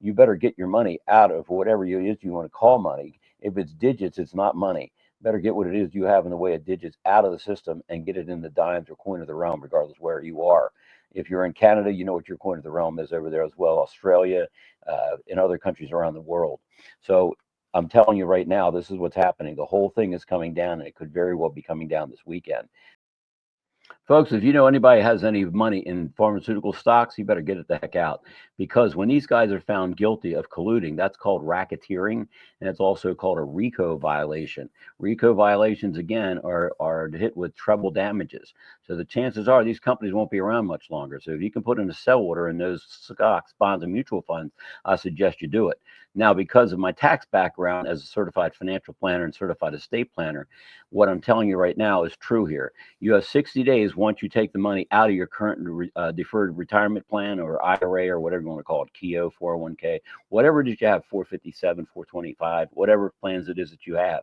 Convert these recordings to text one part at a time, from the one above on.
you better get your money out of whatever it is you want to call money. If it's digits, it's not money. Better get what it is you have in the way of digits out of the system and get it into dimes or coin of the realm, regardless where you are. If you're in Canada, you know what your coin of the realm is over there as well. Australia, in other countries around the world. So I'm telling you right now, this is what's happening. The whole thing is coming down, and it could very well be coming down this weekend. Folks, if you know anybody has any money in pharmaceutical stocks, you better get it the heck out. Because when these guys are found guilty of colluding, that's called racketeering, and it's also called a RICO violation. RICO violations, again, are hit with treble damages. So the chances are these companies won't be around much longer. So if you can put in a sell order in those stocks, bonds, and mutual funds, I suggest you do it. Now, because of my tax background as a certified financial planner and certified estate planner, what I'm telling you right now is true here. You have 60 days once you take the money out of your current deferred retirement plan or IRA or whatever you want to call it, KEO, 401k, whatever it is you have, 457, 425, whatever plans it is that you have.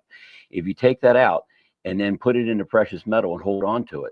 If you take that out and then put it into precious metal and hold on to it,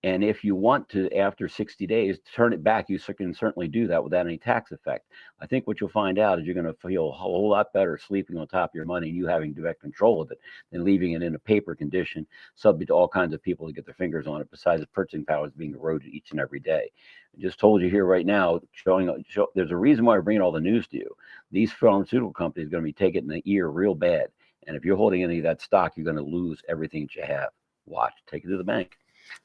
and if you want to, after 60 days, turn it back, you can certainly do that without any tax effect. I think what you'll find out is you're going to feel a whole lot better sleeping on top of your money and you having direct control of it than leaving it in a paper condition, subject to all kinds of people to get their fingers on it, besides the purchasing power is being eroded each and every day. I just told you here right now, there's a reason why we're bringing all the news to you. These pharmaceutical companies are going to be taking the ear real bad. And if you're holding any of that stock, you're going to lose everything that you have. Watch, take it to the bank.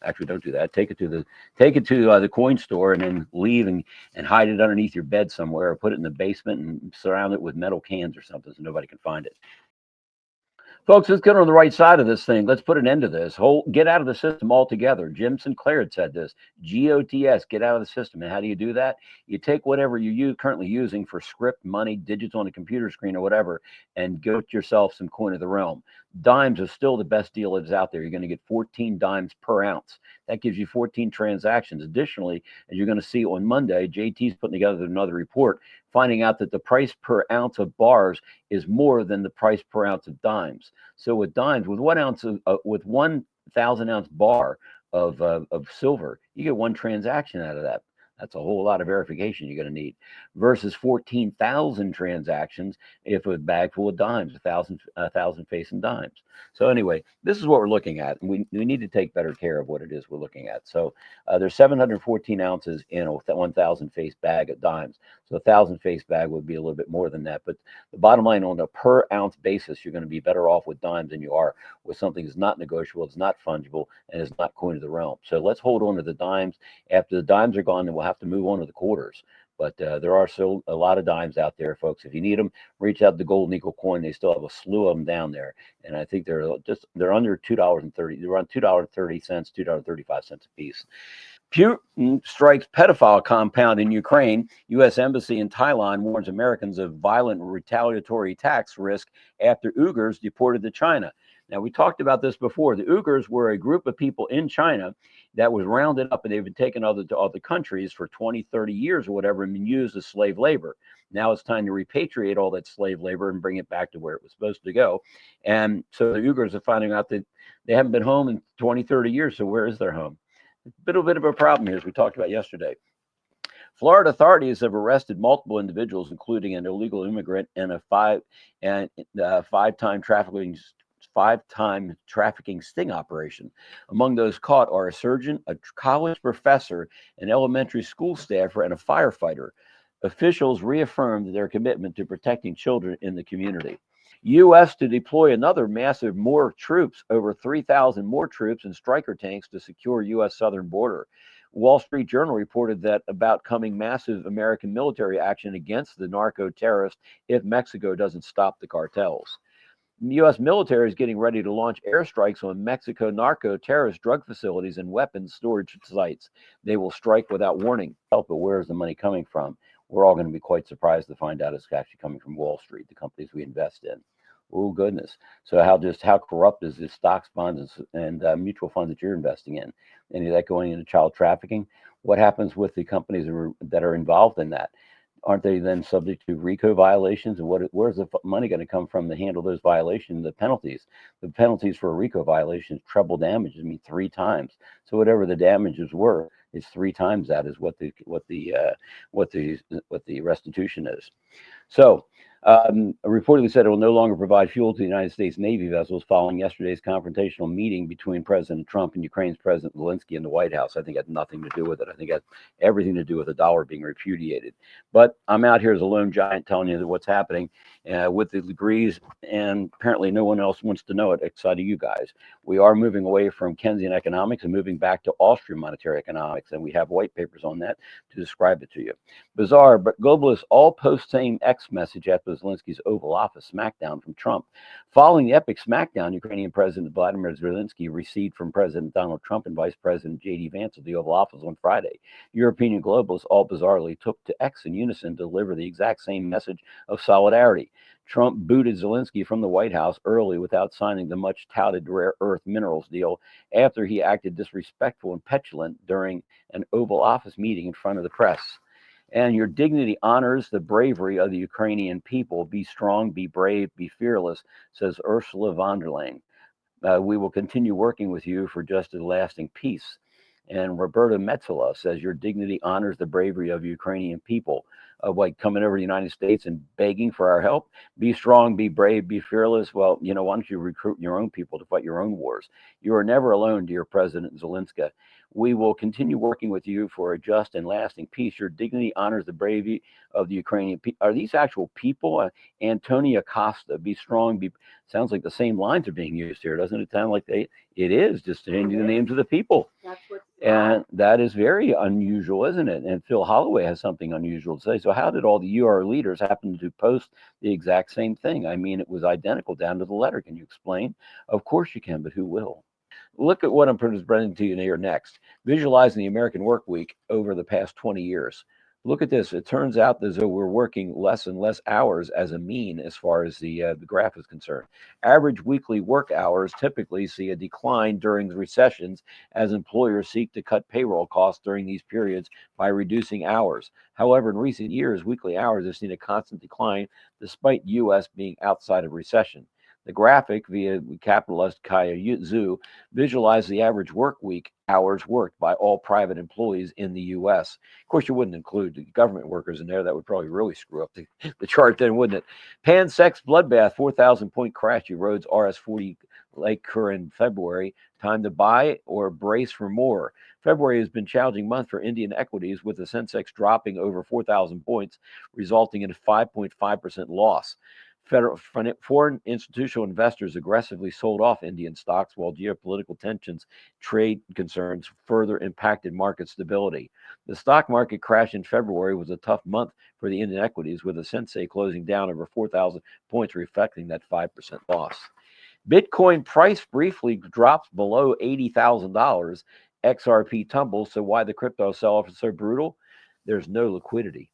Actually, don't do that. Take it to the coin store and then leave and hide it underneath your bed somewhere, or put it in the basement and surround it with metal cans or something so nobody can find it. Folks, let's get on the right side of this thing. Let's put an end to this. Get out of the system altogether. Jim Sinclair had said this. GOTS, get out of the system. And how do you do that? You take whatever you're currently using for script, money, digits on a computer screen or whatever, and get yourself some coin of the realm. Dimes are still the best deal that's out there. You're going to get 14 dimes per ounce. That gives you 14 transactions. Additionally, as you're going to see on Monday, JT's putting together another report, finding out that the price per ounce of bars is more than the price per ounce of dimes. So with dimes, with 1,000 ounce bar of silver, you get one transaction out of that. That's a whole lot of verification you're going to need, versus 14,000 transactions if a bag full of dimes, a thousand facing dimes. So anyway, this is what we're looking at. We need to take better care of what it is we're looking at. So there's 714 ounces in a 1,000 face bag of dimes. So a 1,000 face bag would be a little bit more than that. But the bottom line, on a per ounce basis, you're going to be better off with dimes than you are with something that's not negotiable, it's not fungible, and it's not coin of the realm. So let's hold on to the dimes. After the dimes are gone, then we'll have to move on to the quarters. But there are still a lot of dimes out there, folks. If you need them, reach out to Golden Eagle Coin. They still have a slew of them down there, and I think they're under $2.30. They're around $2.30, $2.35 a piece. Putin strikes pedophile compound in Ukraine. U.S. Embassy in Thailand warns Americans of violent retaliatory tax risk after Uyghurs deported to China. Now, we talked about this before. The Uyghurs were a group of people in China that was rounded up, and they've been taken to other countries for 20, 30 years or whatever, and been used as slave labor. Now it's time to repatriate all that slave labor and bring it back to where it was supposed to go. And so the Uyghurs are finding out that they haven't been home in 20, 30 years. So where is their home? A bit of a problem here, as we talked about yesterday. Florida authorities have arrested multiple individuals, including an illegal immigrant and a five-time trafficking sting operation. Among those caught are a surgeon, a college professor, an elementary school staffer, and a firefighter. Officials reaffirmed their commitment to protecting children in the community. U.S. to deploy another massive more troops, over 3,000 more troops and Stryker tanks to secure U.S. southern border. Wall Street Journal reported that about coming massive American military action against the narco terrorists if Mexico doesn't stop the cartels. The U.S. military is getting ready to launch airstrikes on Mexico narco terrorist drug facilities and weapons storage sites. They will strike without warning. But where is the money coming from? We're all going to be quite surprised to find out it's actually coming from Wall Street, the companies we invest in. Oh, goodness. So how corrupt is this stocks, bonds, and mutual funds that you're investing in? Any of that going into child trafficking? What happens with the companies that are involved in that? Aren't they then subject to RICO violations? And where's the money going to come from to handle those violations? The penalties for a RICO violation is treble damages, I mean 3 times. So whatever the damages were, is 3 times that is what the restitution is. So, reportedly said it will no longer provide fuel to the United States Navy vessels following yesterday's confrontational meeting between President Trump and Ukraine's President Zelensky in the White House. I think it had nothing to do with it. I think it had everything to do with the dollar being repudiated. But I'm out here as a lone giant telling you that what's happening with the degrees, and apparently no one else wants to know it outside of you guys. We are moving away from Keynesian economics and moving back to Austrian monetary economics, and we have white papers on that to describe it to you. Bizarre, but globalists all post same X message after Zelensky's Oval Office smackdown from Trump. Following the epic smackdown, Ukrainian President Vladimir Zelensky received from President Donald Trump and Vice President J.D. Vance at the Oval Office on Friday. European globalists all bizarrely took to X in unison to deliver the exact same message of solidarity. Trump booted Zelensky from the White House early without signing the much touted rare earth minerals deal after he acted disrespectful and petulant during an Oval Office meeting in front of the press. And your dignity honors the bravery of the Ukrainian people. Be strong, be brave, be fearless, says Ursula von der Leyen. We will continue working with you for just a lasting peace. And Roberta Metsola says your dignity honors the bravery of Ukrainian people, of like coming over to the United States and begging for our help. Be strong, be brave, be fearless. Well, why don't you recruit your own people to fight your own wars? You are never alone, dear President Zelensky. We will continue working with you for a just and lasting peace. Your dignity honors the bravery of the Ukrainian people. Are these actual people? Antonia Costa, be strong. Sounds like the same lines are being used here, doesn't it? Sound like it is just changing the names of the people. And that is very unusual, isn't it? And Phil Holloway has something unusual to say. So how did all the UR leaders happen to post the exact same thing? I mean, it was identical down to the letter. Can you explain? Of course you can, but who will? Look at what I'm presenting to you here next. Visualizing the American work week over the past 20 years. Look at this. It turns out as though we're working less and less hours as a mean as far as the graph is concerned. Average weekly work hours typically see a decline during the recessions as employers seek to cut payroll costs during these periods by reducing hours. However, in recent years, weekly hours have seen a constant decline despite U.S. being outside of recession. The graphic via capitalist Kaya Zhu visualized the average work week hours worked by all private employees in the U.S. Of course, you wouldn't include the government workers in there. That would probably really screw up the chart then, wouldn't it? Pan-sex bloodbath, 4,000-point crash erodes RS-40 Lake Kur in February. Time to buy or brace for more. February has been a challenging month for Indian equities, with the Sensex dropping over 4,000 points, resulting in a 5.5% loss. Foreign institutional investors aggressively sold off Indian stocks while geopolitical tensions, trade concerns further impacted market stability. The stock market crash in February was a tough month for the Indian equities, with the Sensei closing down over 4,000 points, reflecting that 5% loss. Bitcoin price briefly drops below $80,000. XRP tumbles. So why the crypto sell-off is so brutal? There's no liquidity.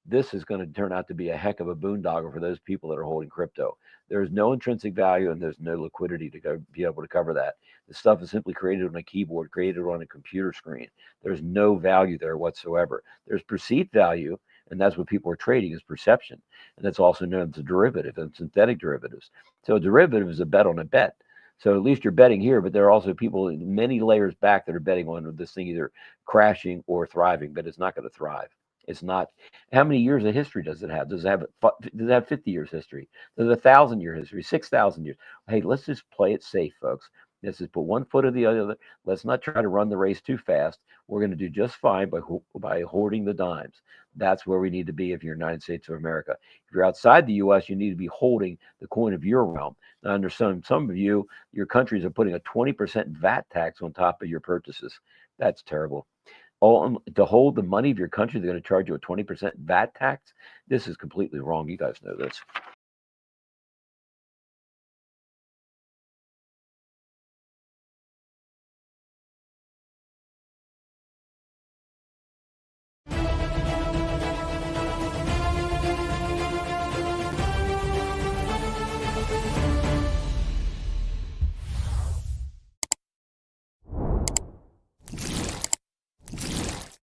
This is going to turn out to be a heck of a boondoggle for those people that are holding crypto. There's no intrinsic value and there's no liquidity to be able to cover that. The stuff is simply created on a keyboard, created on a computer screen. There's no value there whatsoever. There's perceived value, and that's what people are trading is perception. And that's also known as a derivative and synthetic derivatives. So a derivative is a bet on a bet. So at least you're betting here, but there are also people many layers back that are betting on this thing either crashing or thriving, but it's not going to thrive. It's not. How many years of history does it have? Does it have 50 years history? Does it 1,000-year history? 6,000 years? Hey, let's just play it safe, folks. Let's just put one foot or the other. Let's not try to run the race too fast. We're going to do just fine by hoarding the dimes. That's where we need to be if you're United States of America. If you're outside the U.S., you need to be holding the coin of your realm. Now, under some of you, your countries are putting a 20% VAT tax on top of your purchases. That's terrible. To hold the money of your country, they're going to charge you a 20% VAT tax. This is completely wrong. You guys know this.